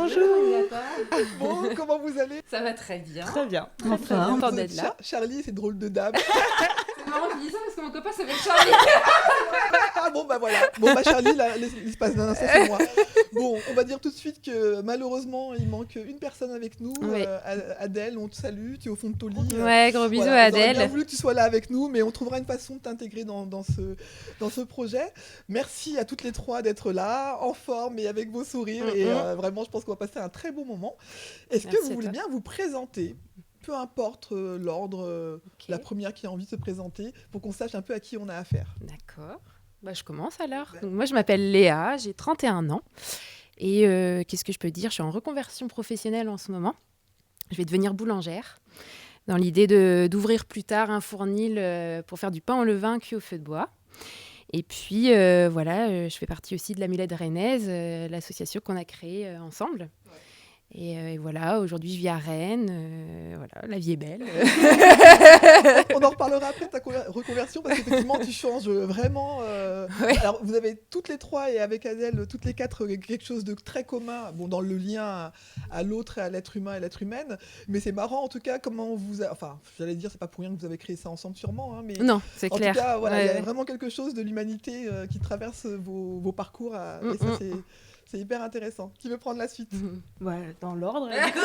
Bonjour. Bon, comment vous allez? Ça va très bien. Très bien. Enfin, content d'être là. Charlie, c'est drôle de dame. C'est marrant, je dis ça parce que mon copain s'appelle Charlie. Ah bon, bah voilà. Bon, bah Charlie, là, il se passe d'un instant, c'est moi. Bon, on va dire tout de suite que malheureusement, il manque une personne avec nous. Oui. Adèle, on te salue, tu es au fond de ton lit. Ouais, gros bisous Voilà, à on aurait bien Adèle. voulu que tu sois là avec nous, mais on trouvera une façon de t'intégrer dans ce projet. Merci à toutes les trois d'être là, en forme et avec vos sourires. Et vraiment, je pense qu'on va passer un très bon moment. Est-ce que Merci vous à voulez toi. bien vous présenter? Peu importe l'ordre, Ok. la première qui a envie de se présenter, pour qu'on sache un peu à qui on a affaire. D'accord. Bah, je commence alors. Donc, moi, je m'appelle Léa, j'ai 31 ans. Et qu'est-ce que je peux dire? Je suis en reconversion professionnelle en ce moment. Je vais devenir boulangère dans l'idée d'ouvrir plus tard un fournil pour faire du pain au levain cuit au feu de bois. Et puis, je fais partie aussi de l'Amulette Rennaise, l'association qu'on a créée ensemble. Et voilà, aujourd'hui, je vis à Rennes. Voilà, la vie est belle. On en reparlera après de ta reconversion, parce qu'effectivement, tu changes vraiment. Ouais. Alors, vous avez toutes les trois, et avec Adèle, toutes les quatre, quelque chose de très commun, bon, dans le lien à l'autre et à l'être humain et l'être humaine. Mais c'est marrant, en tout cas, comment vous... Enfin, j'allais dire, c'est pas pour rien que vous avez créé ça ensemble, sûrement. Hein, mais Non, c'est en clair. tout cas, voilà, il y a Ouais. vraiment quelque chose de l'humanité qui traverse vos parcours. Et ça, c'est hyper intéressant. Qui veut prendre la suite? Ouais, dans l'ordre. Du coup,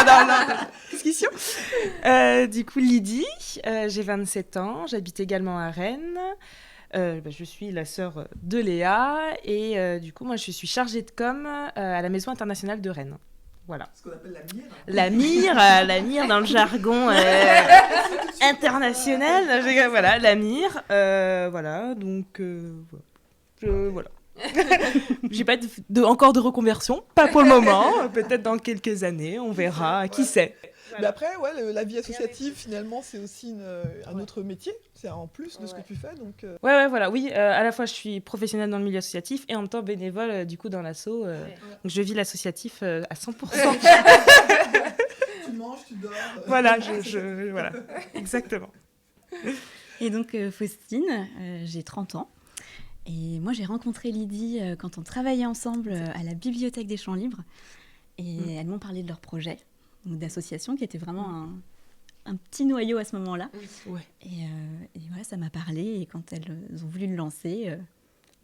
dans l'ordre. Discussion. Du coup, Lydie, j'ai 27 ans, j'habite également à Rennes. Je suis la sœur de Léa et du coup, moi, je suis chargée de com à la Maison internationale de Rennes. Voilà. Ce qu'on appelle la mire. La mire dans le jargon international. Voilà, la mire. Voilà, donc voilà. J'ai pas encore de reconversion, pas pour le moment. Peut-être dans quelques années, on verra. Qui sait. Mais après, ouais, la vie associative, finalement, c'est aussi un autre métier. C'est en plus de ce que tu fais. Donc, Ouais, voilà. Oui, à la fois, je suis professionnelle dans le milieu associatif et en même temps bénévole, du coup, dans l'asso. Donc, je vis l'associatif à 100%. tu manges, tu dors. Voilà, voilà. Exactement. Et donc, Faustine, j'ai 30 ans. Et moi, j'ai rencontré Lydie quand on travaillait ensemble à la Bibliothèque des Champs Libres. Et elles m'ont parlé de leur projet, donc d'association, qui était vraiment un petit noyau à ce moment-là. Oui. Ouais. Et voilà, ça m'a parlé. Et quand elles ont voulu le lancer,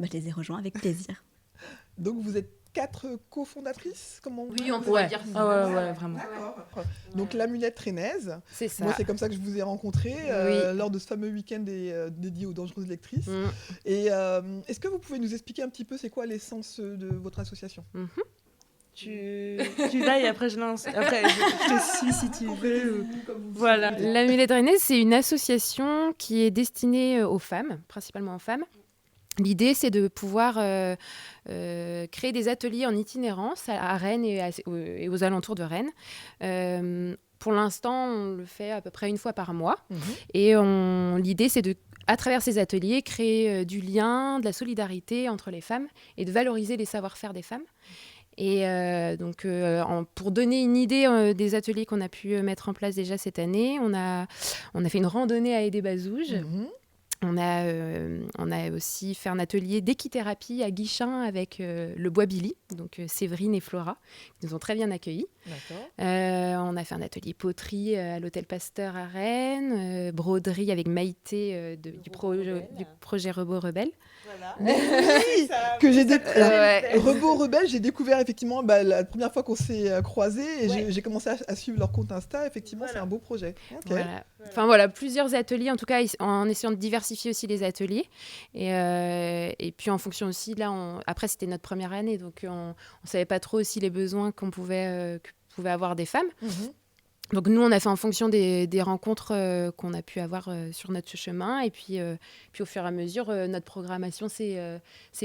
je les ai rejoints avec plaisir. Donc, vous êtes 4 cofondatrices, comment Oui, on pourrait dire ça. Ouais, vraiment. D'accord. Donc, l'Amulette Rennaise. C'est ça. Moi, c'est comme ça que je vous ai rencontrés lors de ce fameux week-end dédié aux dangereuses lectrices. Et est-ce que vous pouvez nous expliquer un petit peu c'est quoi l'essence de votre association? Tu vas et après je lance. Après, je te suis si tu veux. Voilà. L'Amulette Rennaise, c'est une association qui est destinée aux femmes, principalement aux femmes. L'idée, c'est de pouvoir créer des ateliers en itinérance à Rennes et aux alentours de Rennes. Pour l'instant, on le fait à peu près une fois par mois. Et l'idée, c'est à travers ces ateliers, créer du lien, de la solidarité entre les femmes et de valoriser les savoir-faire des femmes. Et pour donner une idée des ateliers qu'on a pu mettre en place déjà cette année, on a fait une randonnée à Aidé-Bazouges. On a aussi fait un atelier d'équithérapie à Guichin avec le Bois Billy, donc Séverine et Flora, qui nous ont très bien accueillis. On a fait un atelier poterie à l'Hôtel Pasteur à Rennes, broderie avec Maïté du projet Rebot Rebelle. Voilà. Oui, que j'ai Rebot Rebelle, j'ai découvert effectivement la première fois qu'on s'est croisés et j'ai commencé à suivre leur compte Insta. Effectivement, c'est un beau projet. Voilà. Enfin voilà, plusieurs ateliers, en tout cas en essayant de diversifier aussi les ateliers. Et puis en fonction aussi, là, après c'était notre première année, donc on ne savait pas trop aussi les besoins que pouvaient avoir des femmes. Donc nous, on a fait en fonction des rencontres qu'on a pu avoir sur notre chemin. Et puis au fur et à mesure, notre programmation s'est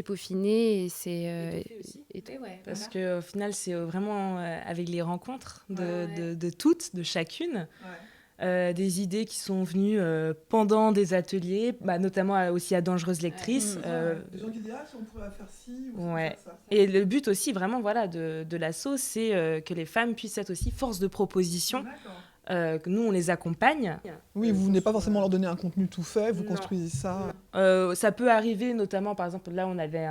peaufinée. Et c'est étoffée, parce qu'au final, c'est vraiment avec les rencontres de toutes, de chacune. Des idées qui sont venues pendant des ateliers, notamment aussi à Dangereuses Lectrices. Des gens qui disent si on pourrait faire ci ou faire ça. Et le but aussi vraiment de l'asso, c'est que les femmes puissent être aussi force de proposition. Que nous, on les accompagne. Oui, vous venez pas forcément leur donner un contenu tout fait, vous construisez ça. Ça peut arriver, notamment, par exemple, là, on avait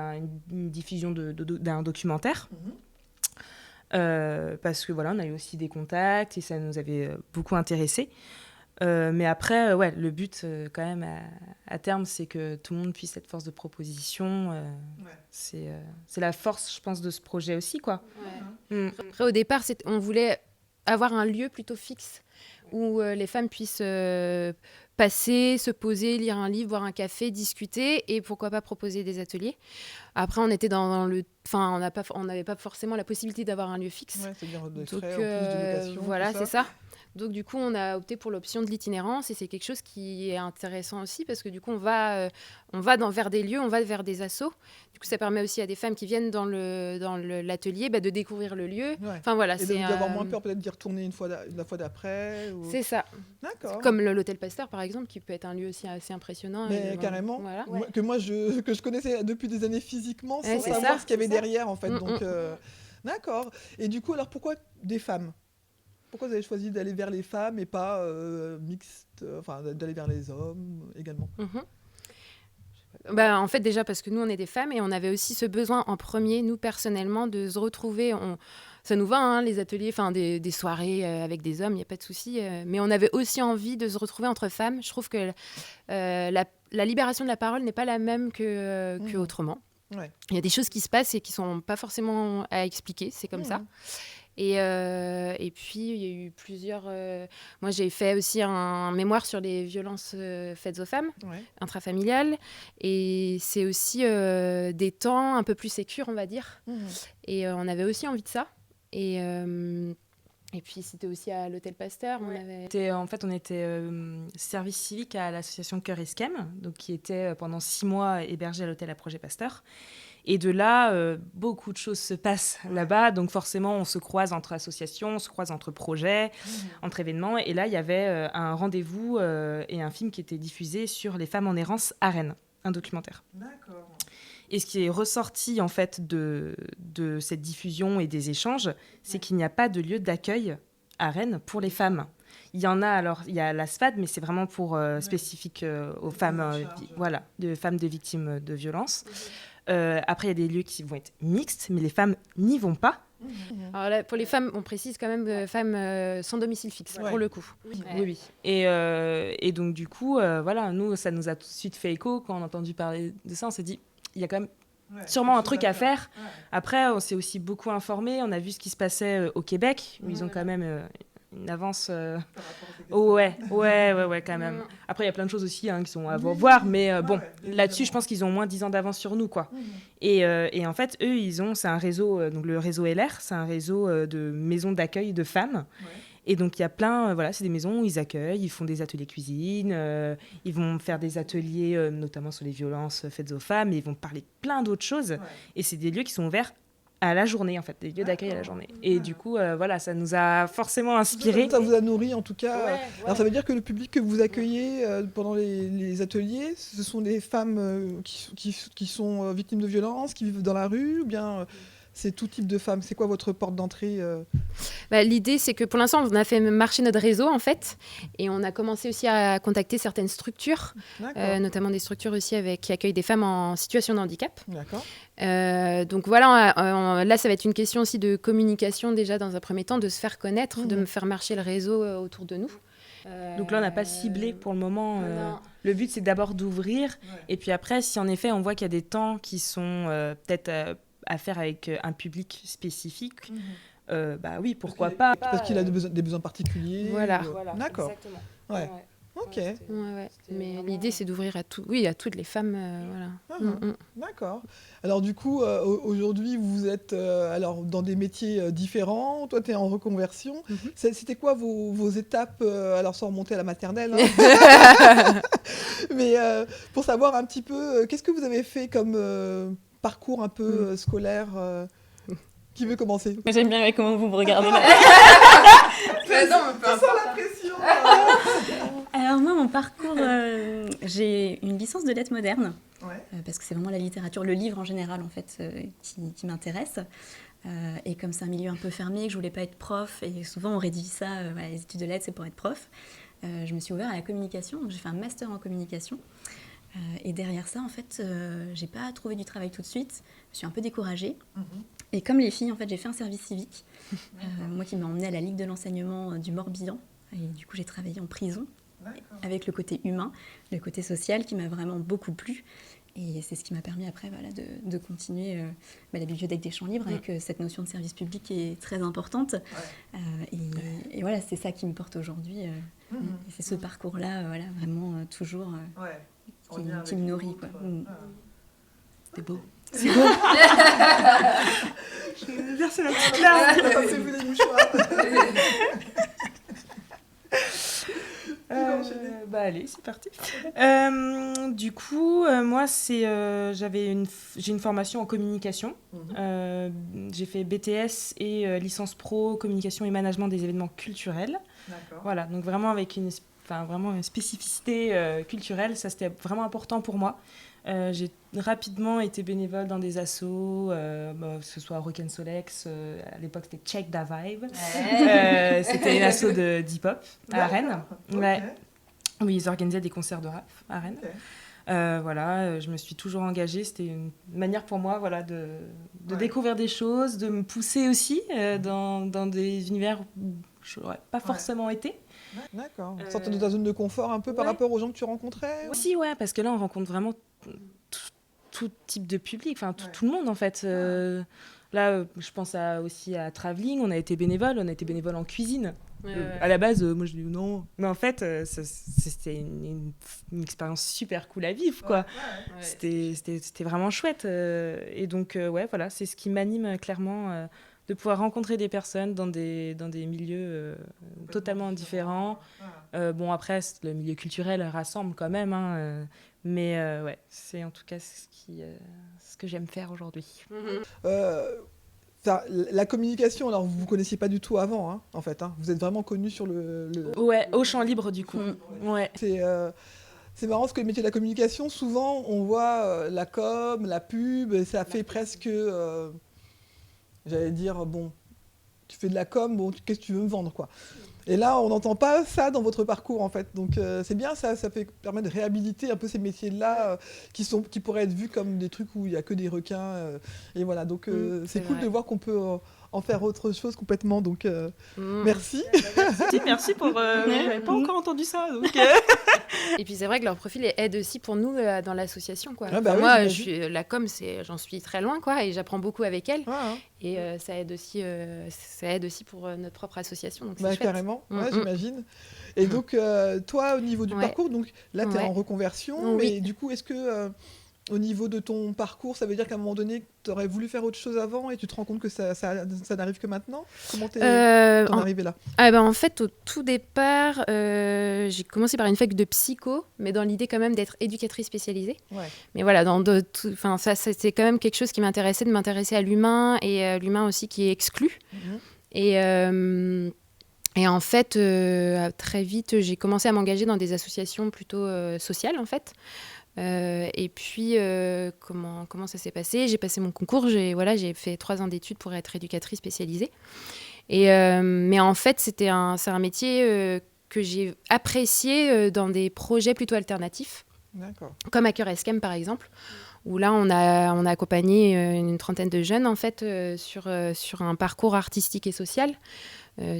une diffusion d'un documentaire. parce que voilà, on a eu aussi des contacts et ça nous avait beaucoup intéressés. Mais après, ouais, le but, quand même, à terme, c'est que tout le monde puisse être force de proposition. C'est la force, je pense, de ce projet aussi, quoi. Après, au départ, on voulait avoir un lieu plutôt fixe où les femmes puissent passer, se poser, lire un livre, boire un café, discuter et pourquoi pas proposer des ateliers. Après, on était enfin, on n'avait pas forcément la possibilité d'avoir un lieu fixe. Ouais, c'est-à-dire des Donc, frais en plus de location. voilà, tout c'est ça. Donc du coup, on a opté pour l'option de l'itinérance et c'est quelque chose qui est intéressant aussi parce que du coup, on va vers des lieux, on va vers des assos. Du coup, ça permet aussi à des femmes qui viennent dans l'atelier de découvrir le lieu. Ouais. Enfin voilà, Et d'avoir moins peur peut-être d'y retourner la fois d'après. Ou... C'est ça. D'accord. Comme l'hôtel Pasteur par exemple, qui peut être un lieu aussi assez impressionnant. Mais carrément. Voilà. Que je connaissais depuis des années physiquement sans c'est savoir ça, ce qu'il y avait c'est ça. derrière en fait. Donc d'accord. Et du coup, alors pourquoi des femmes ? Pourquoi vous avez choisi d'aller vers les femmes et pas mixte, enfin d'aller vers les hommes également ? En fait, déjà parce que nous, on est des femmes et on avait aussi ce besoin en premier, nous personnellement, de se retrouver. Ça nous va, hein, les ateliers, des soirées avec des hommes, il n'y a pas de souci. Mais on avait aussi envie de se retrouver entre femmes. Je trouve que la libération de la parole n'est pas la même qu'autrement. Ouais. Il y a des choses qui se passent et qui ne sont pas forcément à expliquer, c'est comme ça. Et puis, il y a eu plusieurs... Moi, j'ai fait aussi un mémoire sur les violences faites aux femmes, intrafamiliales. Et c'est aussi des temps un peu plus sécures, on va dire. Et on avait aussi envie de ça. Et puis, c'était aussi à l'hôtel Pasteur. En fait, on était service civique à l'association Cœur Esquem, donc qui était pendant 6 mois hébergée à l'hôtel à Projet Pasteur. Et de là, beaucoup de choses se passent là-bas. Donc forcément, on se croise entre associations, on se croise entre projets, entre événements. Et là, il y avait un rendez-vous et un film qui était diffusé sur les femmes en errance à Rennes, un documentaire. D'accord. Et ce qui est ressorti en fait de cette diffusion et des échanges, c'est qu'il n'y a pas de lieu d'accueil à Rennes pour les femmes. Il y en a, alors il y a la SFAD, mais c'est vraiment pour spécifique aux femmes, de femmes de victimes de violences. Après, il y a des lieux qui vont être mixtes, mais les femmes n'y vont pas. Alors là, pour les femmes, on précise quand même femmes sans domicile fixe, pour le coup. Oui. Et donc, du coup, nous, ça nous a tout de suite fait écho. Quand on a entendu parler de ça, on s'est dit, il y a quand même sûrement un truc à faire. Après, on s'est aussi beaucoup informé. On a vu ce qui se passait au Québec, où ils ont quand même une avance... Ouais, quand même. Après, il y a plein de choses aussi qui sont à voir, mais là-dessus, je pense qu'ils ont au moins 10 ans d'avance sur nous, quoi. Et en fait, eux, c'est un réseau, donc le réseau LR, c'est un réseau de maisons d'accueil de femmes. Et donc, il y a plein, c'est des maisons où ils accueillent, ils font des ateliers cuisine, ils vont faire des ateliers, notamment sur les violences faites aux femmes, et ils vont parler de plein d'autres choses. Et c'est des lieux qui sont ouverts à la journée, en fait, des lieux d'accueil à la journée. Et du coup, ça nous a forcément inspirés. Ça vous a nourri, en tout cas. Alors, ça veut dire que le public que vous accueillez pendant les ateliers, ce sont des femmes qui sont victimes de violences, qui vivent dans la rue, ou bien c'est tout type de femmes ? C'est quoi votre porte d'entrée L'idée, c'est que pour l'instant, on a fait marcher notre réseau, en fait, et on a commencé aussi à contacter certaines structures, notamment des structures aussi qui accueillent des femmes en situation de handicap. D'accord. Donc voilà, là, ça va être une question aussi de communication, déjà, dans un premier temps, de se faire connaître, de me faire marcher le réseau autour de nous. Donc là, on n'a pas ciblé pour le moment. Le but, c'est d'abord d'ouvrir, et puis après, si en effet, on voit qu'il y a des temps qui sont peut-être... à faire avec un public spécifique, oui, pourquoi pas. Parce qu'il a des besoins particuliers. Voilà. D'accord. Exactement. Ouais. Ok. Mais l'idée, c'est d'ouvrir à toutes les femmes. D'accord. Alors du coup, aujourd'hui, vous êtes dans des métiers différents. Toi, tu es en reconversion. C'était quoi vos étapes, alors sans remonter à la maternelle, mais pour savoir un petit peu, qu'est-ce que vous avez fait comme parcours un peu scolaire Qui veut commencer ? J'aime bien comment vous me regardez là. Sans la pression. Alors moi, mon parcours, j'ai une licence de lettres modernes, parce que c'est vraiment la littérature, le livre en général en fait, qui m'intéresse. Et comme c'est un milieu un peu fermé, que je voulais pas être prof, et souvent on rédige ça, les études de lettres c'est pour être prof, je me suis ouverte à la communication, donc j'ai fait un master en communication. Et derrière ça, en fait, j'ai pas trouvé du travail tout de suite. Je suis un peu découragée. Et comme les filles, en fait, j'ai fait un service civique. Moi qui m'a emmenée à la Ligue de l'enseignement du Morbihan. Et du coup, j'ai travaillé en prison avec le côté humain, le côté social qui m'a vraiment beaucoup plu. Et c'est ce qui m'a permis après de continuer la bibliothèque des champs libres avec cette notion de service public qui est très importante. Et voilà, c'est ça qui me porte aujourd'hui. Et c'est ce parcours-là, vraiment toujours qui me nourrit. Quoi. C'est beau. C'est beau. Je vais verser ma petite larme. Ça fait les mouchoirs. Allez, c'est parti. Du coup, moi, j'ai une formation en communication. J'ai fait BTS et licence pro communication et management des événements culturels. D'accord. Voilà, donc vraiment avec vraiment une spécificité culturelle, ça c'était vraiment important pour moi. J'ai rapidement été bénévole dans des assos, que ce soit Rock and Solex, à l'époque c'était Check Da Vibe. C'était une asso d'hip-hop à Rennes. Ouais. Oui, ils organisaient des concerts de rap à Rennes. Je me suis toujours engagée. C'était une manière pour moi de découvrir des choses, de me pousser aussi dans des univers où je n'aurais pas forcément été. D'accord. Sortir de ta zone de confort un peu par rapport aux gens que tu rencontrais Aussi, parce que là, on rencontre vraiment tout type de public, tout le monde en fait. Là, je pense aussi à Travelling, on a été bénévole en cuisine. À la base, moi je dis non. Mais en fait, c'était une expérience super cool à vivre, quoi. C'était vraiment chouette. Et donc, voilà, c'est ce qui m'anime clairement, de pouvoir rencontrer des personnes dans des milieux totalement différents. Bon, après, le milieu culturel rassemble quand même, mais c'est en tout cas ce que j'aime faire aujourd'hui. La communication, alors vous ne connaissiez pas du tout avant, en fait. Vous êtes vraiment connu sur le... Ouais, au champ libre, du coup. Ouais. C'est marrant parce que le métier de la communication, souvent, on voit la com, la pub, et ça fait presque... j'allais dire, bon, tu fais de la com, bon, qu'est-ce que tu veux me vendre, quoi. Et là, on n'entend pas ça dans votre parcours, en fait. Donc, c'est bien, ça permet de réhabiliter un peu ces métiers-là qui pourraient être vus comme des trucs où il n'y a que des requins. Et voilà, donc c'est cool de voir qu'on peut en faire autre chose complètement. Donc, merci. Merci pour... j'avais pas encore entendu ça, donc... Et puis, c'est vrai que leur profil aide aussi pour nous dans l'association, quoi. Moi, la com, j'en suis très loin, quoi, et j'apprends beaucoup avec elle. Et ça aide aussi pour notre propre association. Donc c'est chouette. Carrément, j'imagine. Et donc, toi, au niveau du parcours, donc là, tu es en reconversion, mais du coup, est-ce que au niveau de ton parcours, ça veut dire qu'à un moment donné, tu aurais voulu faire autre chose avant et tu te rends compte que ça n'arrive que maintenant ? Comment t'en es arrivé là ? En fait, au tout départ, j'ai commencé par une fac de psycho, mais dans l'idée quand même d'être éducatrice spécialisée. Mais voilà, ça, c'est quand même quelque chose qui m'intéressait, de m'intéresser à l'humain et l'humain aussi qui est exclu. Et en fait, très vite, j'ai commencé à m'engager dans des associations plutôt sociales, en fait. Et puis, comment ça s'est passé ? J'ai passé mon concours, j'ai fait 3 ans d'études pour être éducatrice spécialisée. Mais en fait, c'est un métier que j'ai apprécié dans des projets plutôt alternatifs, comme à Cœur Escam par exemple, où là, on a accompagné une trentaine de jeunes en fait, sur un parcours artistique et social.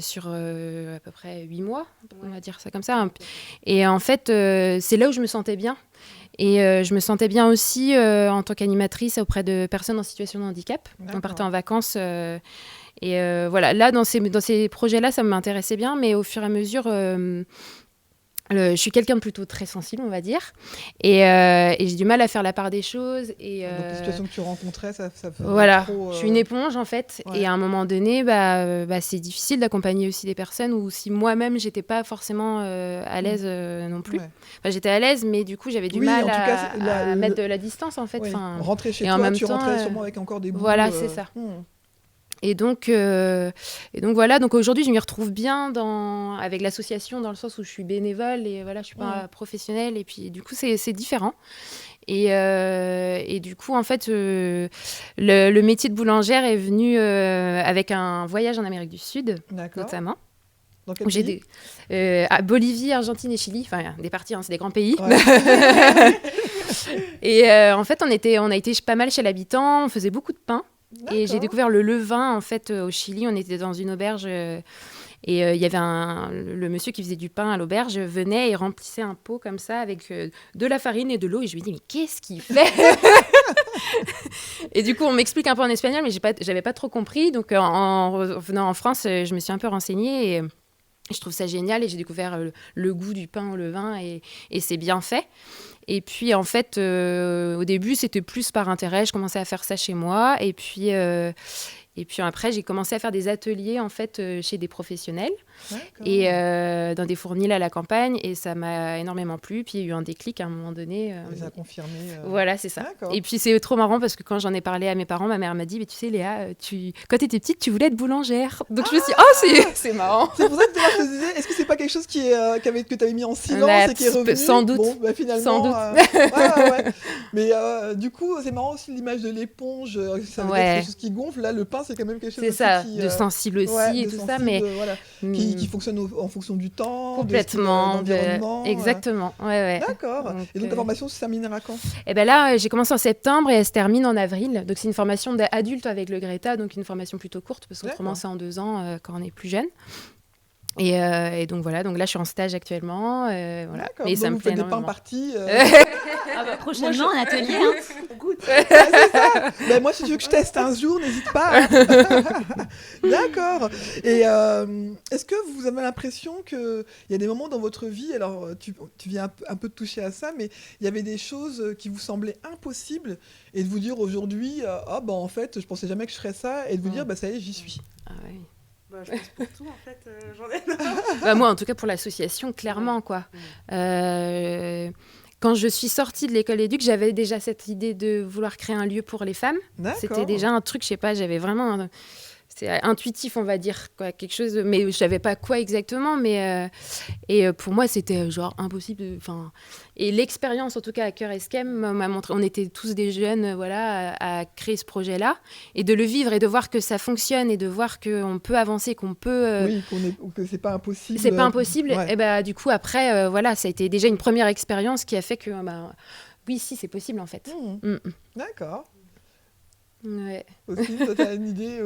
Sur à peu près 8 mois, on va dire ça comme ça. Et en fait, c'est là où je me sentais bien. Et je me sentais bien aussi en tant qu'animatrice auprès de personnes en situation de handicap. On partait en vacances. Voilà, là, dans ces projets-là, ça m'intéressait bien. Mais au fur et à mesure... je suis quelqu'un de plutôt très sensible, on va dire, et j'ai du mal à faire la part des choses. Donc les situations que tu rencontrais, ça fait je suis une éponge en fait, et à un moment donné, c'est difficile d'accompagner aussi des personnes où si moi-même j'étais pas forcément à l'aise non plus. J'étais à l'aise, mais du coup j'avais du mal à mettre de la distance en fait. Rentrer chez toi, tu rentrais sûrement avec encore des bouts. Voilà, c'est ça. Et donc voilà, donc aujourd'hui je m'y retrouve bien avec l'association dans le sens où je suis bénévole et voilà, je suis pas professionnelle et puis du coup c'est différent. Et du coup en fait le métier de boulangère est venu avec un voyage en Amérique du Sud notamment. Dans quel pays ? À Bolivie, Argentine et Chili, enfin des parties, c'est des grands pays. Et en fait, on a été pas mal chez l'habitant, on faisait beaucoup de pain. Et j'ai découvert le levain, en fait, au Chili. On était dans une auberge et il y avait le monsieur qui faisait du pain à l'auberge venait et remplissait un pot comme ça avec de la farine et de l'eau. Et je lui dis, mais qu'est-ce qu'il fait? Et du coup, on m'explique un peu en espagnol, mais j'avais pas trop compris. Donc, en revenant en France, je me suis un peu renseignée et je trouve ça génial. Et j'ai découvert le goût du pain au levain et c'est bien fait. Et puis, en fait, au début, c'était plus par intérêt. Je commençais à faire ça chez moi. Et puis après, j'ai commencé à faire des ateliers, en fait, chez des professionnels. Et dans des fournils à la campagne. Et ça m'a énormément plu. Puis, il y a eu un déclic à un moment donné. Ça a confirmé. Voilà, c'est ça. D'accord. Et puis, c'est trop marrant parce que quand j'en ai parlé à mes parents, ma mère m'a dit, mais tu sais, Léa, quand tu étais petite, tu voulais être boulangère. Donc, je me suis dit, oh, c'est marrant. C'est pour ça que tout à l'heure, je te disais, est-ce que c'est pas quelque chose que tu avais mis en silence et qui est revenu? Sans doute. Bon, bah, finalement, Sans doute. Ouais. Mais du coup, c'est marrant aussi l'image de l'éponge. Ça veut dire quelque chose qui gonfle. Là, le pain, c'est quand même quelque chose c'est aussi ça, qui, de sensible aussi et tout ça, mais voilà, qui fonctionne en fonction du temps, complètement, de l'environnement. Exactement, ouais. D'accord. Et donc ta formation se terminera quand? Et ben là, j'ai commencé en septembre et elle se termine en avril. Donc c'est une formation d'adulte avec le Greta, donc une formation plutôt courte parce qu'autrement c'est en 2 ans quand on est plus jeune. Et donc voilà, donc là je suis en stage actuellement. Voilà. Mais ça donc me vous plaît faites des énormément. pains parties. Prochainement, un atelier. C'est ça. Ben, moi, si tu veux que je teste un jour, n'hésite pas. D'accord. Et est-ce que vous avez l'impression qu'il y a des moments dans votre vie, alors tu viens un peu de toucher à ça, mais il y avait des choses qui vous semblaient impossibles et de vous dire aujourd'hui, en fait, je pensais jamais que je ferais ça, et de vous dire, ça y est, j'y suis. Ah ouais. Bah, je pense pour tout, en fait, j'en ai... Moi, en tout cas, pour l'association, clairement, quoi. Quand je suis sortie de l'école éduc, j'avais déjà cette idée de vouloir créer un lieu pour les femmes. D'accord. C'était déjà un truc, je sais pas, j'avais vraiment... C'est intuitif, on va dire, quoi, quelque chose, mais je savais pas quoi exactement, mais pour moi c'était genre impossible. Et l'expérience, en tout cas à Cœur Esquem, m'a montré. On était tous des jeunes, voilà, à créer ce projet-là, et de le vivre et de voir que ça fonctionne et de voir qu'on peut avancer, qu'on peut. Oui, que c'est pas impossible. C'est pas impossible. Ouais. Et bah du coup après, voilà, ça a été déjà une première expérience qui a fait que, oui, si c'est possible en fait. D'accord. Ouais. Aussi, toi, t'as une idée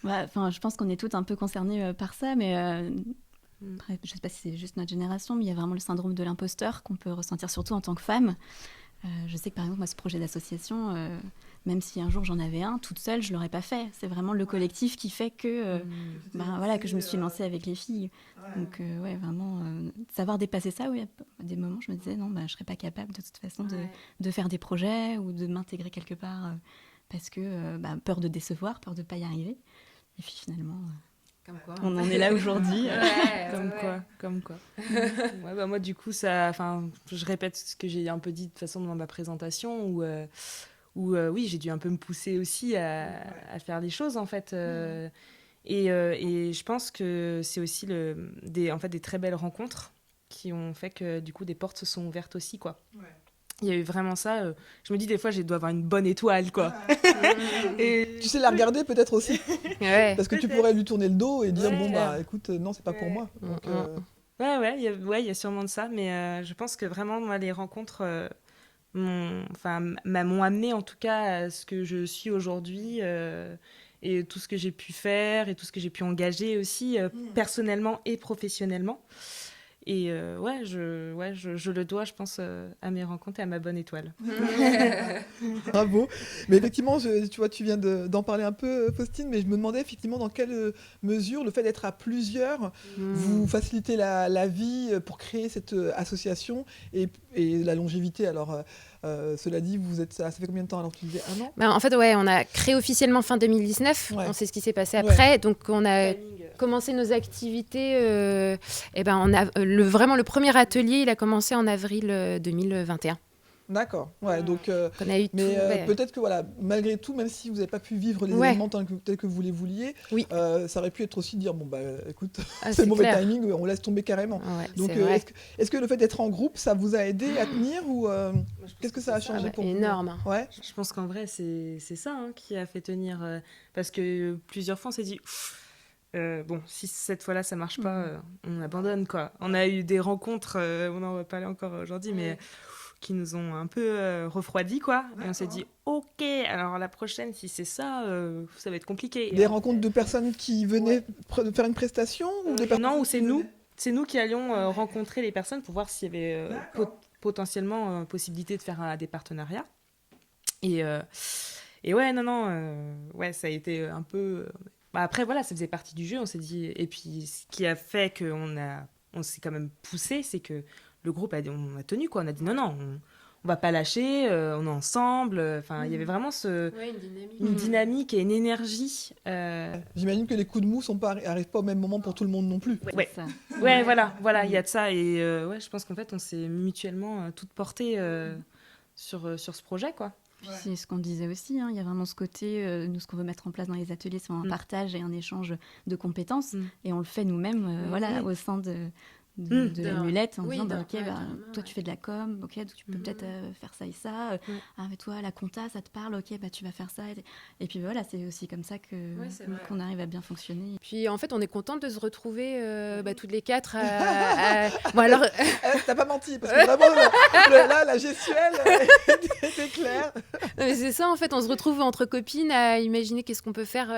Je pense qu'on est toutes un peu concernées par ça, mais après, je ne sais pas si c'est juste notre génération, mais il y a vraiment le syndrome de l'imposteur qu'on peut ressentir surtout en tant que femme. Je sais que par exemple, moi, ce projet d'association, même si un jour j'en avais un, toute seule, je ne l'aurais pas fait. C'est vraiment le collectif qui fait que, que je me suis lancée avec les filles. Ouais. Donc, vraiment, savoir dépasser ça, oui, à des moments, je me disais, non, je ne serais pas capable de toute façon de faire des projets ou de m'intégrer quelque part parce que peur de décevoir, peur de ne pas y arriver. Et puis finalement... Comme quoi, on en est là aujourd'hui. Comme quoi. Moi, du coup, je répète ce que j'ai un peu dit de toute façon dans ma présentation, où oui, j'ai dû un peu me pousser aussi à faire les choses, en fait. Et je pense que c'est aussi des très belles rencontres qui ont fait que, du coup, des portes se sont ouvertes aussi, quoi. Ouais. Il y a eu vraiment ça. Je me dis des fois, je dois avoir une bonne étoile, quoi. Et... Tu sais la regarder peut-être aussi. Parce que tu pourrais lui tourner le dos et dire écoute, non, c'est pas pour moi. Donc, il y a sûrement de ça. Mais je pense que vraiment, moi, les rencontres m'ont amené en tout cas à ce que je suis aujourd'hui et tout ce que j'ai pu faire et tout ce que j'ai pu engager aussi personnellement et professionnellement. Et je le dois, je pense, à mes rencontres et à ma bonne étoile. Bravo. Mais effectivement, tu vois, tu viens d'en parler un peu, Faustine, mais je me demandais effectivement dans quelle mesure le fait d'être à plusieurs vous facilitez la vie pour créer cette association et la longévité. Alors, cela dit, ça fait combien de temps? Alors, tu disais 1 an? En fait, on a créé officiellement fin 2019. On sait ce qui s'est passé après. Ouais. Donc, on a commencé nos activités. Vraiment, le premier atelier, il a commencé en avril 2021. D'accord. Ouais, donc, on a eu peut-être que malgré tout, même si vous n'avez pas pu vivre les événements tels que vous les vouliez, ça aurait pu être aussi de dire écoute, c'est le mauvais timing, on laisse tomber carrément. Ouais, donc, est-ce que le fait d'être en groupe, ça vous a aidé à tenir ou qu'est-ce que ça a changé pour vous? Énorme. Ouais. Je pense qu'en vrai, c'est ça qui a fait tenir, parce que plusieurs fois, on s'est dit. Si cette fois-là ça marche pas, on abandonne, quoi. On a eu des rencontres, on n'en va pas aller encore aujourd'hui, mais qui nous ont un peu refroidi, quoi. Et on s'est D'accord. dit, ok, alors la prochaine, si c'est ça, ça va être compliqué. Des rencontres de personnes qui venaient faire une prestation ou des personnes Non, ou c'est qui nous. venaient- C'est nous qui allions rencontrer les personnes pour voir s'il y avait D'accord. potentiellement possibilité de faire des partenariats. Et ouais, non, ouais, ça a été un peu... Bah, après, voilà, ça faisait partie du jeu, on s'est dit... Et puis, ce qui a fait on s'est quand même poussé, c'est que le groupe, on a tenu, quoi. On a dit, non, on va pas lâcher, on est ensemble. Enfin, il y avait vraiment Ouais, une dynamique. une dynamique et une énergie. J'imagine que les coups de mou arrivent pas au même moment pour tout le monde non plus. Ouais. C'est ça. Ouais, voilà, il y a de ça. Et ouais, je pense qu'en fait, on s'est mutuellement toutes portées sur ce projet, quoi. Puis c'est ce qu'on disait aussi, hein, il y a vraiment ce côté, nous, ce qu'on veut mettre en place dans les ateliers, c'est un partage et un échange de compétences. Mm. Et on le fait nous-mêmes, voilà, au sein de la mulette, en Oui, disant, bah, d'un- ok, ouais, bah, carrément, toi ouais. tu fais de la com, ok, donc tu peux peut-être faire ça et ça. Ah, mais toi, la compta, ça te parle, ok, bah tu vas faire ça. Et puis voilà, c'est aussi comme ça Ouais, c'est vrai. qu'on arrive à bien fonctionner. Puis en fait, on est contente de se retrouver toutes les quatre. Bon, alors, T'as pas menti, parce que vraiment, là, la gestuelle était claire. non, mais c'est ça, en fait, on se retrouve entre copines à imaginer qu'est-ce qu'on peut faire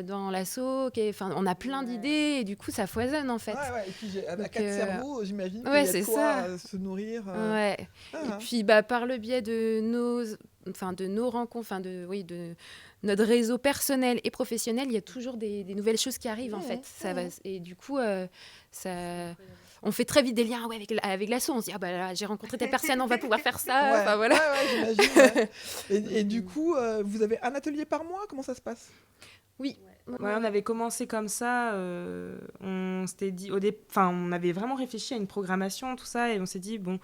dans l'asso. Enfin, on a plein d'idées et du coup, ça foisonne en fait. Ouais, et puis à Donc, quatre cerveaux, j'imagine ouais, qu'il y a c'est de quoi ça. se nourrir. Ouais. Ah, Et hein. puis, bah, par le biais de nos rencontres, de notre réseau personnel et professionnel, il y a toujours des nouvelles choses qui arrivent en fait. Ça va, et du coup, on fait très vite des liens avec l'asso. On se dit, ah bah là, j'ai rencontré telle personne, on va pouvoir faire ça. Ouais, Enfin, voilà. ouais, j'imagine. Ouais. Et du coup, vous avez un atelier par mois? Comment ça se passe? Oui. Ouais, on avait commencé comme ça. On s'était dit, on avait vraiment réfléchi à une programmation, tout ça, et on s'est dit, bon,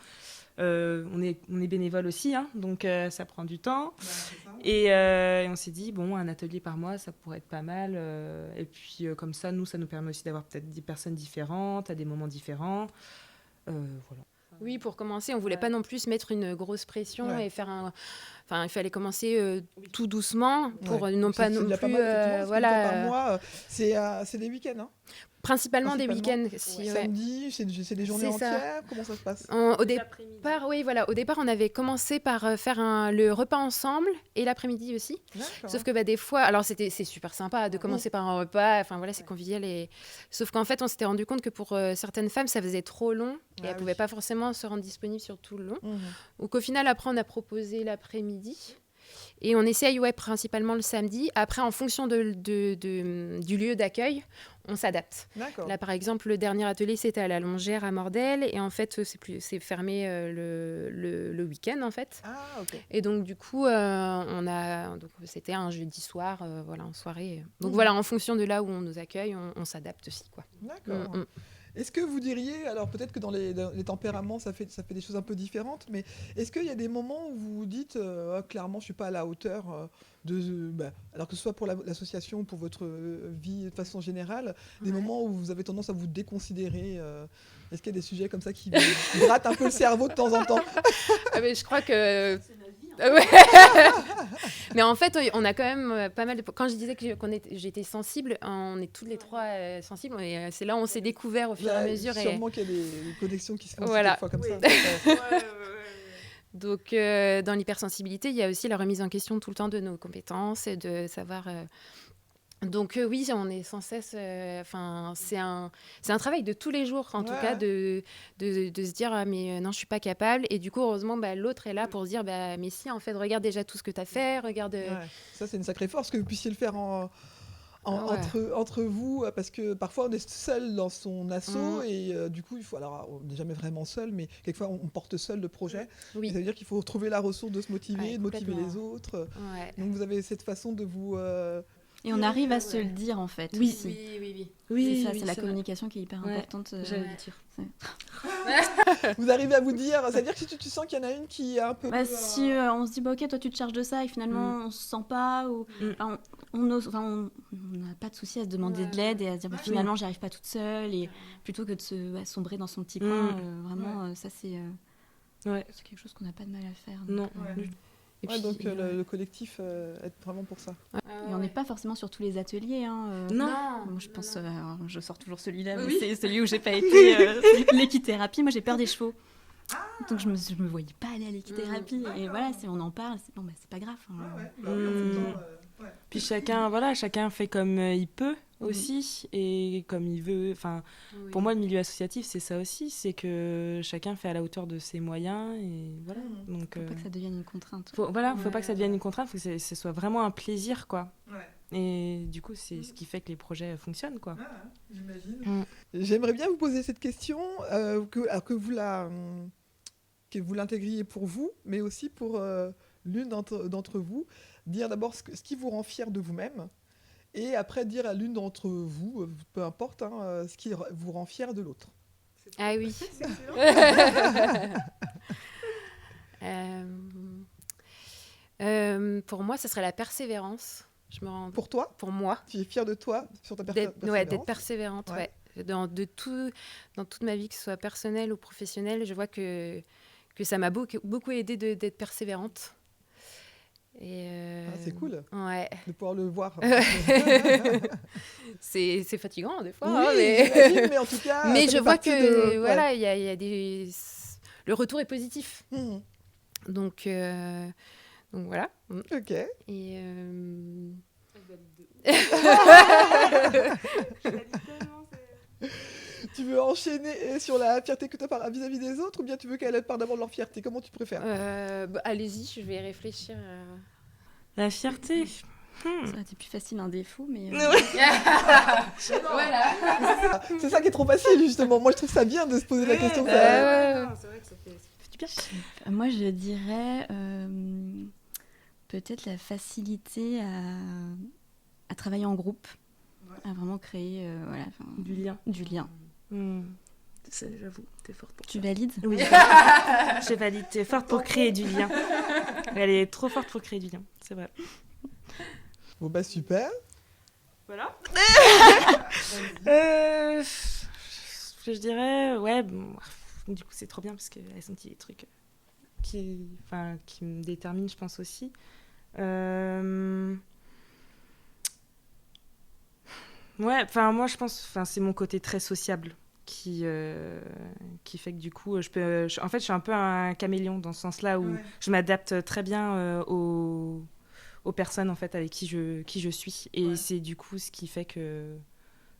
on est bénévole aussi, hein, donc ça prend du temps. Et on s'est dit, bon, un atelier par mois, ça pourrait être pas mal. Et puis, comme ça, ça nous permet aussi d'avoir peut-être des personnes différentes, à des moments différents. Voilà. Oui, pour commencer, on voulait pas non plus se mettre une grosse pression et faire un. Enfin, il fallait commencer tout doucement pour non pas non déjà plus. pas mal, effectivement, parce que Voilà. par mois, c'est des week-ends. Hein. Principalement des Principalement. week-ends. Si, ouais. Samedi, c'est des journées C'est ça. entières. Comment ça se passe? Au départ, oui, voilà. Au départ, on avait commencé par faire le repas ensemble et l'après-midi aussi. D'accord. Sauf que des fois, alors c'est super sympa de commencer par un repas. Enfin voilà, c'est convivial. Sauf qu'en fait, on s'était rendu compte que pour certaines femmes, ça faisait trop long et elles pouvaient pas forcément se rendre disponibles sur tout le long. Donc au final, après, on a proposé l'après-midi. Et on essaye, principalement le samedi. Après, en fonction du lieu d'accueil, on s'adapte. D'accord. Là, par exemple, le dernier atelier, c'était à la Longère, à Mordel. Et en fait, c'est fermé le week-end, en fait. Ah, ok. Et donc, du coup, c'était un jeudi soir, en soirée. Donc, voilà, en fonction de là où on nous accueille, on s'adapte aussi, quoi. D'accord. Est-ce que vous diriez, alors peut-être que dans les tempéraments, ça fait des choses un peu différentes, mais est-ce qu'il y a des moments où vous vous dites, clairement, je ne suis pas à la hauteur alors que ce soit pour l'association ou pour votre vie de façon générale, des moments où vous avez tendance à vous déconsidérer est-ce qu'il y a des sujets comme ça qui vous grattent un peu le cerveau de temps en temps? Mais je crois que... Ouais. Mais en fait, on a quand même pas mal de... Quand je disais que j'étais sensible, on est toutes les trois sensibles. Et c'est là où on s'est découvert au fur et à mesure. Sûrement qu'il y a des connexions qui se font Voilà. des fois comme ça. Donc, dans l'hypersensibilité, il y a aussi la remise en question tout le temps de nos compétences et de savoir... Donc oui, on est sans cesse... c'est un travail de tous les jours, en tout cas, de se dire « Ah, mais non, je suis pas capable ». Et du coup, heureusement, l'autre est là pour se dire « Mais si, en fait, regarde déjà tout ce que tu as fait, regarde... Ça, c'est une sacrée force que vous puissiez le faire entre vous, parce que parfois, on est seul dans son asso et du coup, il faut... Alors, on n'est jamais vraiment seul, mais quelquefois, on porte seul le projet. Oui. Et ça veut dire qu'il faut trouver la ressource de se motiver, de motiver les autres. Ouais. Donc, vous avez cette façon de vous... Et on arrive à se le dire, en fait. Oui, aussi. oui. C'est la communication qui est hyper importante. J'allais le dire. Vous arrivez à vous dire... C'est-à-dire que si tu sens qu'il y en a une qui est un peu... Si on se dit, ok, toi tu te charges de ça et finalement on se sent pas, ou on n'a pas de souci à se demander de l'aide et à se dire, finalement j'y arrive pas toute seule, et plutôt que de se sombrer dans son petit coin, vraiment, ça c'est quelque chose qu'on n'a pas de mal à faire. Non. Et puis, donc le collectif est vraiment pour ça. Et on n'est pas forcément sur tous les ateliers. Non. Moi, je pense, je sors toujours celui-là, mais c'est celui où j'ai pas été l'équithérapie. Moi, j'ai peur des chevaux. Donc je me voyais pas aller à l'équithérapie. Et voilà, si on en parle, c'est pas grave. Hein. Puis chacun fait comme il peut aussi et comme il veut. Enfin, pour moi, le milieu associatif, c'est ça aussi, c'est que chacun fait à la hauteur de ses moyens et voilà. Donc, faut pas que ça devienne une contrainte. Faut pas que ça devienne une contrainte, faut que ce soit vraiment un plaisir, quoi. Et du coup, c'est ce qui fait que les projets fonctionnent, quoi. J'imagine. J'aimerais bien vous poser cette question, que vous l'intégriez pour vous, mais aussi pour l'une d'entre vous. Dire d'abord ce qui vous rend fier de vous-même, et après dire à l'une d'entre vous, peu importe, ce qui vous rend fier de l'autre. Ah oui. Pour moi, ce serait la persévérance. Pour toi ? Pour moi. Tu es fière de toi sur ta persévérance ? D'être persévérante, ouais. Dans toute ma vie, que ce soit personnelle ou professionnelle, je vois que ça m'a beaucoup aidé d'être persévérante. Et c'est cool de pouvoir le voir. C'est fatigant des fois. Oui, mais en tout cas, mais je vois que voilà, il y a le retour est positif. Donc voilà. Ok. Et tu veux enchaîner sur la fierté que tu as vis-à-vis des autres, ou bien tu veux qu'elle parle d'abord de leur fierté ? Comment tu préfères ? Allez-y, je vais réfléchir. La fierté. Ça aurait été plus facile un défaut, mais... Voilà. C'est ça qui est trop facile, justement. Moi, je trouve ça bien de se poser la question. C'est vrai que ça fait du bien. Moi, je dirais peut-être la facilité à travailler en groupe, à vraiment créer du lien. J'avoue, t'es forte pour ça. Tu valides ? Oui, je valide. T'es forte pour créer du lien. Elle est trop forte pour créer du lien, c'est vrai. Bon bah super. Voilà. Je dirais, du coup c'est trop bien parce qu'elle a son petit truc qui me détermine, je pense aussi. Moi je pense, c'est mon côté très sociable qui fait que du coup je suis un peu un caméléon dans ce sens-là où je m'adapte très bien aux personnes en fait avec qui je suis, et c'est du coup ce qui fait que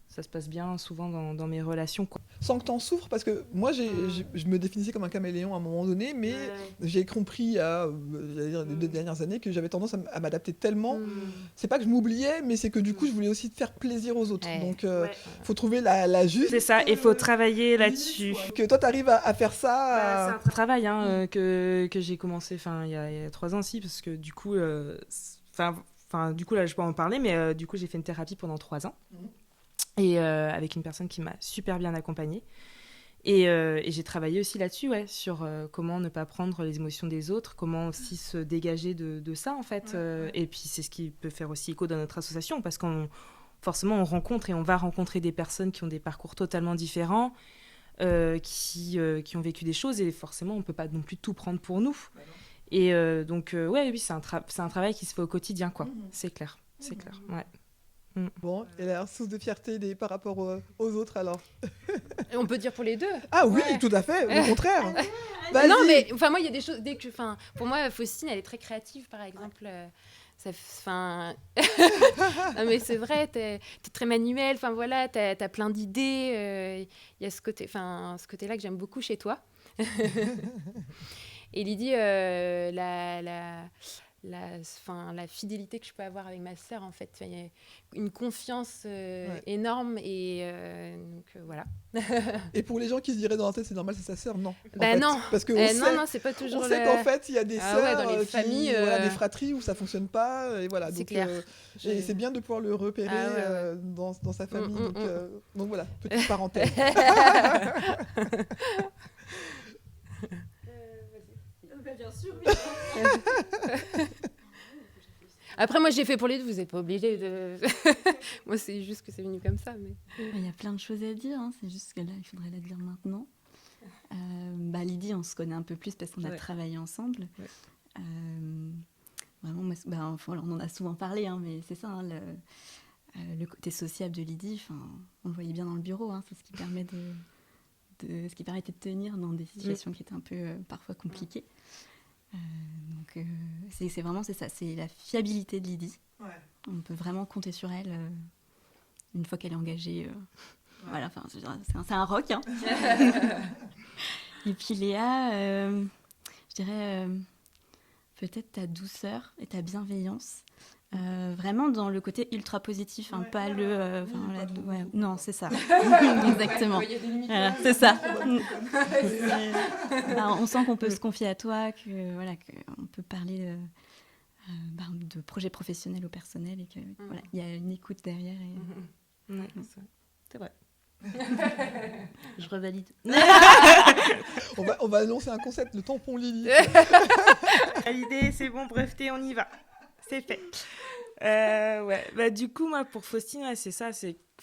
ça se passe bien souvent dans mes relations, quoi. Sans que t'en souffres, parce que moi je me définissais comme un caméléon à un moment donné, mais j'ai compris il y a les 2 dernières années que j'avais tendance à m'adapter tellement. C'est pas que je m'oubliais, mais c'est que du coup je voulais aussi faire plaisir aux autres. Donc faut trouver la juste. C'est ça, et faut travailler là-dessus. Que toi t'arrives à faire ça. C'est un travail que j'ai commencé il y a 3 ans aussi, parce que du coup du coup là je peux en parler, mais du coup j'ai fait une thérapie pendant 3 ans. Et avec une personne qui m'a super bien accompagnée. Et j'ai travaillé aussi là-dessus, sur comment ne pas prendre les émotions des autres, comment aussi se dégager de ça, en fait. Et puis, c'est ce qui peut faire aussi écho dans notre association, parce forcément, on rencontre et on va rencontrer des personnes qui ont des parcours totalement différents, qui ont vécu des choses, et forcément, on ne peut pas non plus tout prendre pour nous. Et donc, oui, c'est un travail qui se fait au quotidien, quoi. C'est clair, ouais. Bon, et la source de fierté par rapport aux autres, alors. On peut dire pour les deux. Ah oui, tout à fait, au contraire. Non, mais moi, il y a des choses. Pour moi, Faustine, elle est très créative, par exemple. Non, mais c'est vrai, t'es très manuelle. Voilà, t'as plein d'idées. Il y a ce côté-là que j'aime beaucoup chez toi. Et Lydie, la fidélité que je peux avoir avec ma sœur, en fait, il y a une confiance énorme, et donc voilà. Et pour les gens qui se diraient dans la tête c'est normal, c'est sa sœur, non. Non, parce que non, c'est pas toujours. On sait qu'en fait il y a des sœurs, dans les familles, des fratries où ça fonctionne pas, et voilà. C'est donc clair. et c'est bien de pouvoir le repérer dans sa famille. Donc voilà, petite parenthèse. Bien sûr, oui. Après, moi, j'ai fait pour les deux, vous n'êtes pas obligés de... Moi, c'est juste que c'est venu comme ça. Mais... Il y a plein de choses à dire, c'est juste que là, il faudrait la dire maintenant. Lydie, on se connaît un peu plus parce qu'on a travaillé ensemble. Vraiment, on en a souvent parlé, mais c'est ça, le côté sociable de Lydie, on le voyait bien dans le bureau, c'est ce qui permet ce qui permettait de tenir dans des situations qui étaient un peu parfois compliquées. Donc c'est vraiment ça, c'est la fiabilité de Lydie. Ouais. On peut vraiment compter sur elle une fois qu'elle est engagée. Voilà, enfin, c'est un rock. Hein. Et puis Léa, je dirais peut-être ta douceur et ta bienveillance. Vraiment dans le côté ultra positif, hein, pas le... non, c'est ça. Exactement. Voilà, c'est ça. On sent qu'on peut se confier à toi, qu'on peut parler de projets professionnels ou personnels et qu'il y a une écoute derrière. C'est vrai. Je revalide. On va annoncer un concept, le tampon Lily. L'idée, c'est bon, breveté, on y va. C'est fait. Du coup, moi, pour Faustine, c'est ça.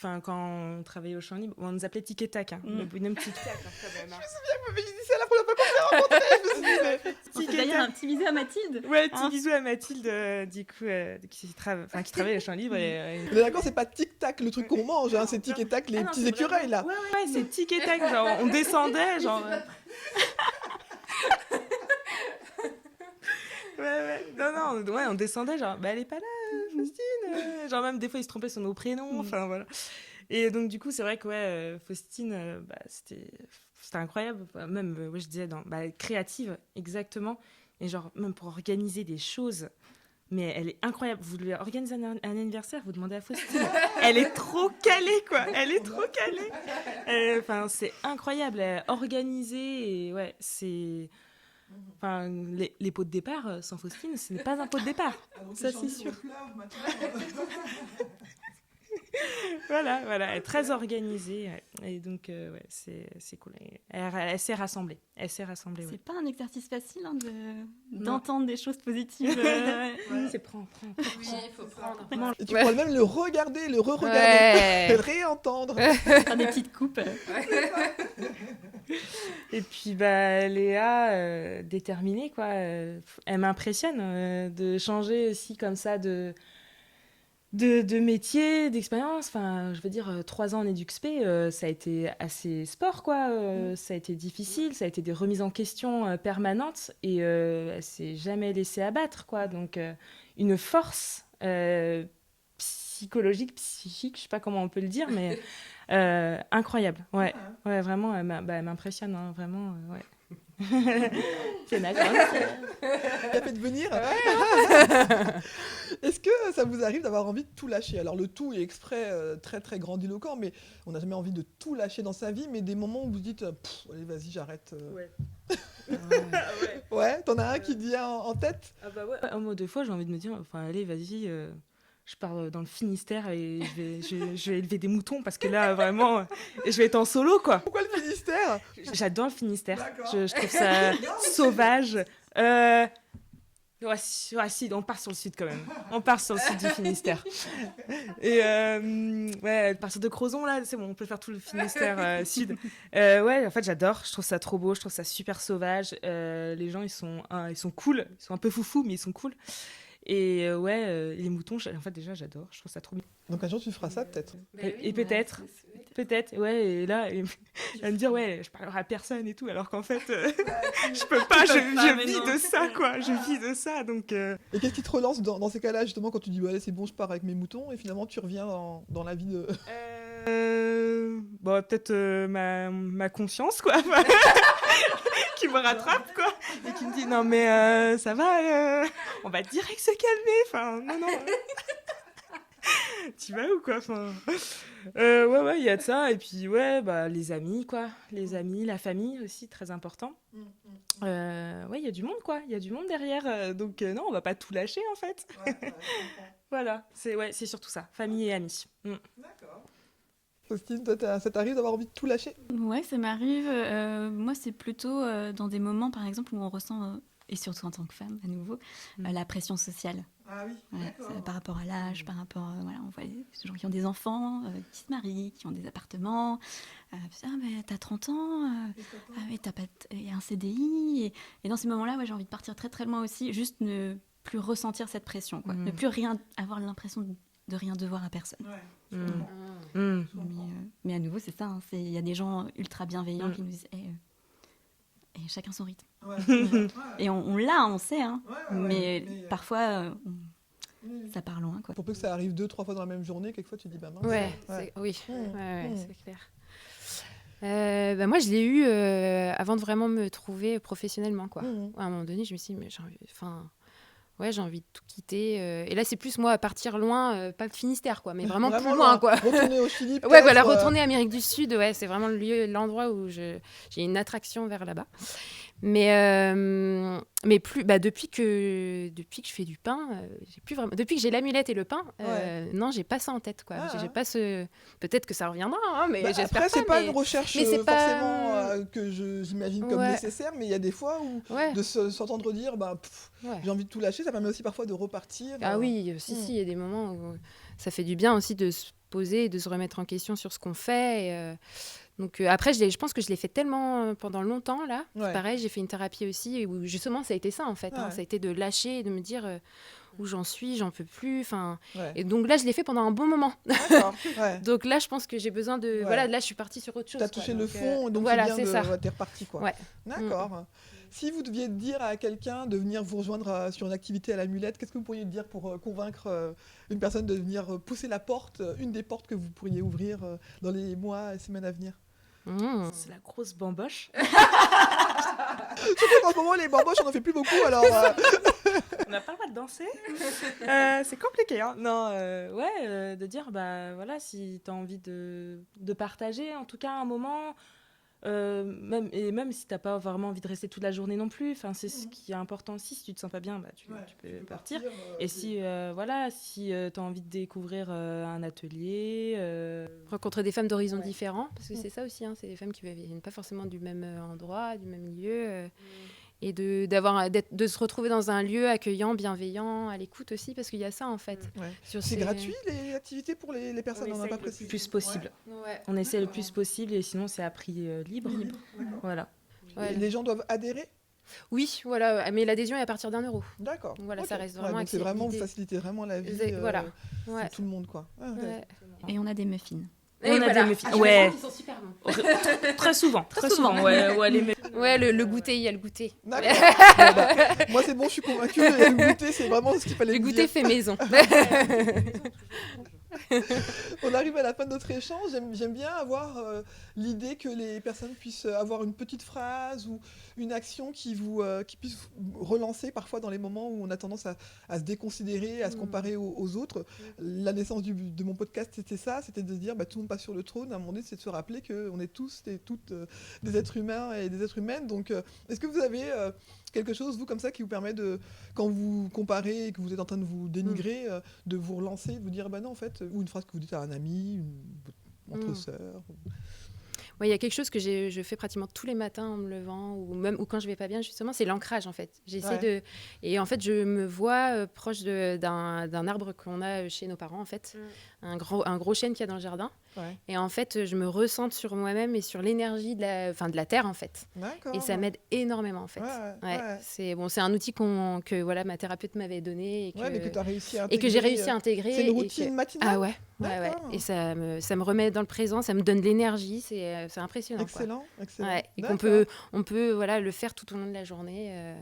Quand on travaillait au Champ Libre, on nous appelait Tic et Tac. Le bonhomme Tic Tac, quand même. Je me souviens que vous m'avez dit ça la première fois qu'on s'est rencontrés. Je me suis dit, mais... On fait d'ailleurs un petit bisou à Mathilde. Ouais, petit bisou à Mathilde, du coup, qui travaille au Champ Libre. Mais d'accord, c'est pas tic-tac le truc qu'on mange, hein, c'est tic et tac les petits écureuils là. Ouais, c'est Tic et Tac. Genre, on descendait, genre. On descendait, genre, elle est pas là, Faustine. Genre, même des fois, ils se trompaient sur nos prénoms, enfin, voilà. Et donc, du coup, c'est vrai que, Faustine, c'était incroyable. Même, je disais, créative, exactement. Et genre, même pour organiser des choses, mais elle est incroyable. Vous voulez organiser un anniversaire, vous demandez à Faustine. Elle est trop calée, quoi. Elle est trop calée. Enfin, c'est incroyable. Organisée, et ouais, c'est... Enfin, les pots de départ, sans Faustine, ce n'est pas un pot de départ. Ça, c'est sûr. Voilà, elle est très organisée. Ouais. Et donc, c'est cool. Elle s'est rassemblée. C'est Ouais. pas un exercice facile d'entendre des choses positives. C'est prends. Oui, il faut prendre. Et tu pourrais même le regarder, le re-regarder, le réentendre. Faire des petites coupes. Et puis Léa, déterminée, quoi. Elle m'impressionne de changer aussi comme ça de métier, d'expérience. Enfin, je veux dire, 3 ans en EduxP, ça a été assez sport, quoi. Ça a été difficile, ça a été des remises en question permanentes et elle s'est jamais laissée abattre, quoi. Donc, une force psychologique, psychique, je sais pas comment on peut le dire, mais incroyable. Ouais, vraiment, elle m'impressionne, hein, vraiment, ouais. C'est d'accord. Il a fait de venir. Est-ce que ça vous arrive d'avoir envie de tout lâcher? Alors le tout est exprès très très grandiloquent, mais on n'a jamais envie de tout lâcher dans sa vie, mais des moments où vous dites allez vas-y j'arrête. Ouais, t'en as un qui te vient en tête? Ah bah ouais. Un mot deux fois j'ai envie de me dire allez vas-y. Je pars dans le Finistère et je vais élever des moutons parce que là, vraiment, je vais être en solo, quoi. Pourquoi le Finistère? J'adore le Finistère. Je trouve ça sauvage. Si, on part sur le sud quand même. On part sur le sud du Finistère. Et à partir de Crozon, là, c'est bon, on peut faire tout le Finistère sud. En fait, j'adore. Je trouve ça trop beau. Je trouve ça super sauvage. Les gens, ils sont cool. Ils sont un peu foufous, mais ils sont cool. Et les moutons, en fait, déjà, j'adore. Je trouve ça trop bien. Donc un jour, tu feras ça, peut-être. Et peut-être, ouais. Et là, elle va me dire, je parlerai à personne et tout, alors qu'en fait, je peux pas, je vis de ça, quoi. Je vis de ça, donc... Et qu'est-ce qui te relance dans ces cas-là, justement, quand tu dis, allez, c'est bon, je pars avec mes moutons, et finalement, tu reviens dans la vie de... Peut-être ma conscience, quoi. Qui me rattrape, quoi, et qui me dit non mais ça va, on va direct se calmer, enfin non tu vas où, quoi, enfin il y a de ça, et puis les amis, quoi, la famille aussi, très important. Il y a du monde, quoi, il y a du monde derrière, donc non, on va pas tout lâcher, en fait. Voilà, c'est surtout ça, famille et amis. D'accord. Faustine, toi, ça t'arrive d'avoir envie de tout lâcher? Ouais, ça m'arrive. Moi, c'est plutôt dans des moments, par exemple, où on ressent, et surtout en tant que femme, à nouveau, la pression sociale. Ah oui, par rapport à l'âge, par rapport... on voit des gens qui ont des enfants, qui se marient, qui ont des appartements. Mais t'as 30 ans, mais t'as pas... Il y a un CDI. Et dans ces moments-là, j'ai envie de partir très très loin aussi, juste ne plus ressentir cette pression, quoi. Ne plus rien avoir l'impression de rien devoir à personne. Mm. Ah. Mm. Mais à nouveau, c'est ça. Il y a des gens ultra bienveillants qui nous disent et chacun son rythme. Et on l'a, on sait. Hein. Mais parfois, ça part loin. Quoi. Pour peu que ça arrive 2-3 fois dans la même journée, quelquefois tu dis bah mince. Oui, c'est clair. Moi, je l'ai eu avant de vraiment me trouver professionnellement, quoi. À un moment donné, je me suis dit, mais j'ai envie de tout quitter. Et là, c'est plus moi partir loin, pas le Finistère, quoi, mais vraiment plus loin, quoi. Retourner au Chili. Ouais, voilà, retourner en Amérique du Sud, ouais, c'est vraiment l'endroit où j'ai une attraction vers là-bas. Mais plus, depuis que je fais du pain, j'ai plus vraiment. Depuis que j'ai l'amulette et le pain, non, j'ai pas ça en tête, quoi. J'ai pas ce. Peut-être que ça reviendra, hein, mais j'espère pas. Après, c'est pas une recherche mais c'est forcément que j'imagine comme nécessaire, mais il y a des fois où de s'entendre dire, j'ai envie de tout lâcher, ça permet aussi parfois de repartir. Ah oui, si, il y a des moments où ça fait du bien aussi de se poser et de se remettre en question sur ce qu'on fait. Donc après, je pense que je l'ai fait tellement pendant longtemps, là. Pareil, j'ai fait une thérapie aussi, où justement, ça a été ça, en fait. Ça a été de lâcher et de me dire où j'en suis, j'en peux plus. Et donc là, je l'ai fait pendant un bon moment. D'accord. Donc là, je pense que j'ai besoin de... Voilà, là, je suis partie sur autre chose. Tu as touché le fond, donc voilà, c'est bien t'es reparti, quoi. Ouais. D'accord. Si vous deviez dire à quelqu'un de venir vous rejoindre sur une activité à l'amulette, qu'est-ce que vous pourriez dire pour convaincre une personne de venir pousser la porte, une des portes que vous pourriez ouvrir dans les mois et semaines à venir? C'est la grosse bamboche. Surtout qu'en ce moment, les bamboches, on n'en fait plus beaucoup, alors... On n'a pas le droit de danser. C'est compliqué, hein. Non, de dire, voilà, si tu as envie de partager, en tout cas, un moment... même si t'as pas vraiment envie de rester toute la journée non plus, c'est ce qui est important aussi. Si tu te sens pas bien, tu peux partir. Et si t'as envie de découvrir un atelier, rencontrer des femmes d'horizons différents, parce que c'est ça aussi, hein, c'est des femmes qui viennent pas forcément du même endroit, du même lieu. Et de se retrouver dans un lieu accueillant, bienveillant, à l'écoute aussi, parce qu'il y a ça en fait. C'est gratuit les activités pour les personnes, on n'a pas précisé. Le plus possible. On essaie le plus possible et sinon c'est à prix libre. Voilà. Les gens doivent adhérer? Oui, voilà, mais l'adhésion est à partir d'1 €. D'accord. Voilà, ça reste vraiment donc c'est vraiment vous facilitez vraiment la vie de tout le monde, quoi. Et on a des muffins. Et on a des muffins. Ils sont super bons. Très souvent. Le goûter, il y a le goûter. D'accord. Moi, c'est bon, je suis convaincue. Le goûter, c'est vraiment ce qu'il fallait dire. Le goûter fait maison. On arrive à la fin de notre échange. J'aime bien avoir l'idée que les personnes puissent avoir une petite phrase ou une action qui puisse relancer parfois dans les moments où on a tendance à se déconsidérer, à se comparer aux autres. La naissance de mon podcast, c'était ça, c'était de se dire tout le monde passe sur le trône. À un moment donné, c'est de se rappeler qu'on est tous et toutes des êtres humains et des êtres humaines. Donc, est-ce que vous avez quelque chose, vous, comme ça, qui vous permet de, quand vous comparez et que vous êtes en train de vous dénigrer, de vous relancer, de vous dire, non, en fait, ou une phrase que vous dites à un ami, entre sœurs. Il y a quelque chose que je fais pratiquement tous les matins en me levant, ou quand je vais pas bien, justement, c'est l'ancrage, en fait. J'essaie et en fait, je me vois proche d'un arbre qu'on a chez nos parents, en fait. Un gros chêne qu'il y a dans le jardin. Et en fait, je me recentre sur moi-même et sur l'énergie de la terre, en fait. D'accord. Et ça m'aide énormément, en fait. C'est un outil que ma thérapeute m'avait donné et que tu as réussi à intégrer. Et que j'ai réussi à intégrer. C'est une routine matinale. Ah ouais. Et ça me remet dans le présent, ça me donne de l'énergie, c'est impressionnant. Excellent. Et qu'on peut le faire tout au long de la journée.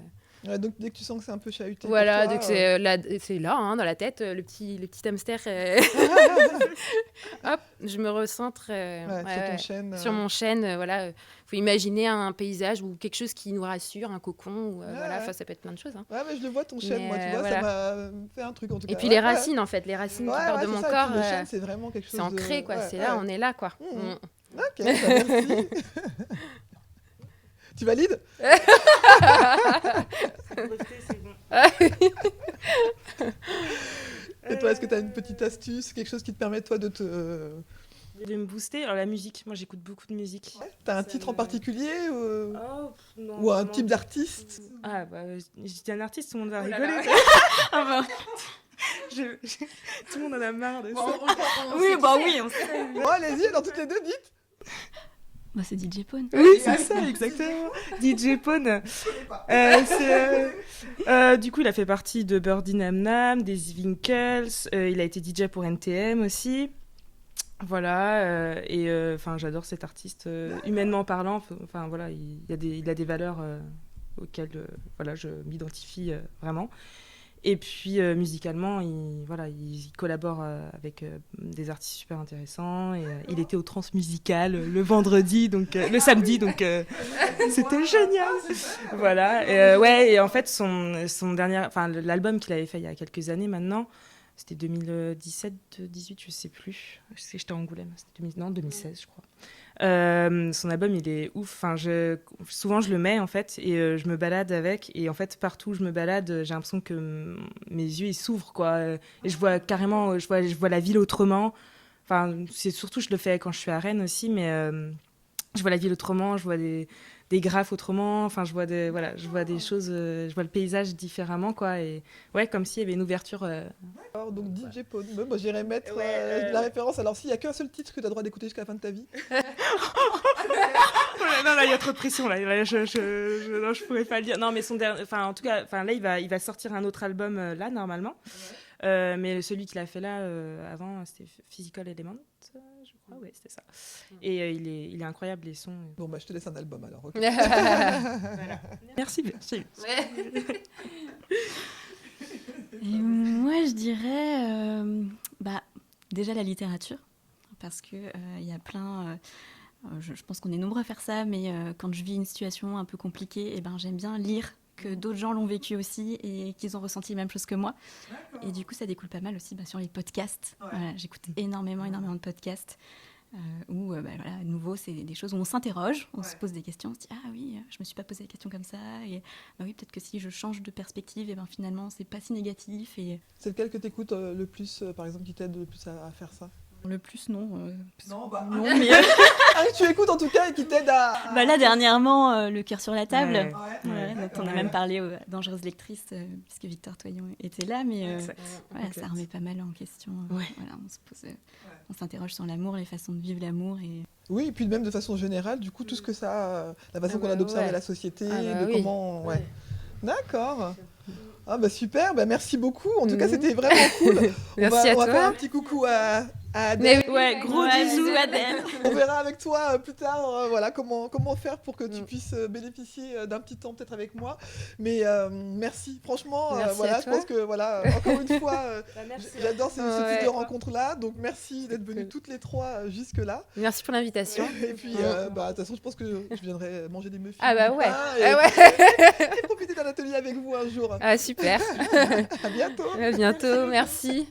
Donc dès que tu sens que c'est un peu chahuté. Voilà, pour toi, donc c'est là, hein, dans la tête, le petit hamster. Hop, je me recentre sur ton chêne. Sur mon chêne, voilà. Faut imaginer un paysage ou quelque chose qui nous rassure, un cocon, ça peut être plein de choses. Hein. Ouais, mais je le vois ton chêne, moi, tu vois, ça m'a fait un truc en tout cas. Et puis les racines, en fait, les racines qui partent de mon corps. Le chêne, c'est vraiment quelque chose. C'est ancré, quoi. C'est là, on est là, quoi. Ok, merci. Tu valides? Et toi, est-ce que tu as une petite astuce, quelque chose qui te permet, toi, de me booster? Alors la musique, moi j'écoute beaucoup de musique. T'as un titre en particulier non, ou un type d'artiste? Je dis un artiste, tout le monde va rigoler. Tout le monde en a marre de ça. Oui, on sait. Bon, allez-y, alors toutes les deux, dites. C'est DJ Pone. Oui, c'est ça, exactement. DJ Pone. Du coup, il a fait partie de Birdie Nam Nam, des Winkles. Il a été DJ pour NTM aussi. Voilà. J'adore cet artiste. Humainement parlant, voilà, il a des valeurs auxquelles je m'identifie vraiment. Et puis musicalement, il collabore avec des artistes super intéressants. Et, il était au Transmusical le vendredi, donc le samedi, donc c'était génial. Voilà. Et en fait, son dernier, l'album qu'il avait fait il y a quelques années maintenant, c'était 2017-18, je sais plus. Je sais que j'étais à Angoulême, c'était 2016, je crois. Son album, il est ouf. Souvent, je le mets, en fait, et je me balade avec. Et en fait, partout où je me balade, j'ai l'impression que mes yeux, ils s'ouvrent, quoi. Et je vois carrément, je vois la ville autrement. C'est surtout, je le fais quand je suis à Rennes aussi, mais je vois la ville autrement, je vois des graphes autrement. Je vois des choses, je vois le paysage différemment, quoi. Et ouais, comme s'il y avait une ouverture. Alors, donc DJ Pone, moi j'irais mettre la référence. Alors s'il n'y a qu'un seul titre que tu as le droit d'écouter jusqu'à la fin de ta vie. Non, là, il y a trop de pression. Là, je pourrais pas le dire. Non, mais son dernier, en tout cas, là, il va sortir un autre album là normalement. Mais celui qu'il a fait là avant, c'était Physical Element, je crois. Ouais, c'était ça. Et il est incroyable, les sons. Bon, je te laisse un album alors. Okay. Voilà. Merci. Et moi, je dirais déjà la littérature, parce que il y a plein. Je pense qu'on est nombreux à faire ça, mais quand je vis une situation un peu compliquée, j'aime bien lire que d'autres gens l'ont vécu aussi et qu'ils ont ressenti la même chose que moi. D'accord. Et du coup, ça découle pas mal aussi sur les podcasts. Ouais. Voilà, j'écoute énormément de podcasts où, à nouveau, c'est des choses où on s'interroge, on se pose des questions, on se dit « Ah oui, je me suis pas posé la question comme ça. » Et oui, peut-être que si je change de perspective, finalement, c'est pas si négatif. Et... C'est lequel que tu écoutes le plus, par exemple, qui t'aide le plus à faire ça ? Le plus, non. Non, mais... tu écoutes en tout cas et qui t'aide à... Là, dernièrement, Le cœur sur la table. Ouais. On a même parlé aux Dangereuses lectrices, puisque Victor Toyon était là, mais ça remet pas mal en question. Ouais. On se pose, on s'interroge sur l'amour, les façons de vivre l'amour. Et... Oui, et puis même de façon générale, du coup, tout ce que ça... la façon qu'on a d'observer la société, comment... Ouais. D'accord. Super, merci beaucoup. En tout cas, c'était vraiment cool. Merci à toi. On va faire un petit coucou à Adèle. Gros bisous Adèle. On verra avec toi plus tard comment faire pour que tu puisses bénéficier d'un petit temps peut-être avec moi. Mais merci, franchement, je pense que encore une fois, j'adore ce type de rencontre-là. Donc merci d'être venues toutes les trois jusque-là. Merci pour l'invitation. Et puis, de toute façon, je pense que je viendrai manger des muffins. Et profiter d'un atelier avec vous un jour. Ah super. À bientôt. À bientôt, merci.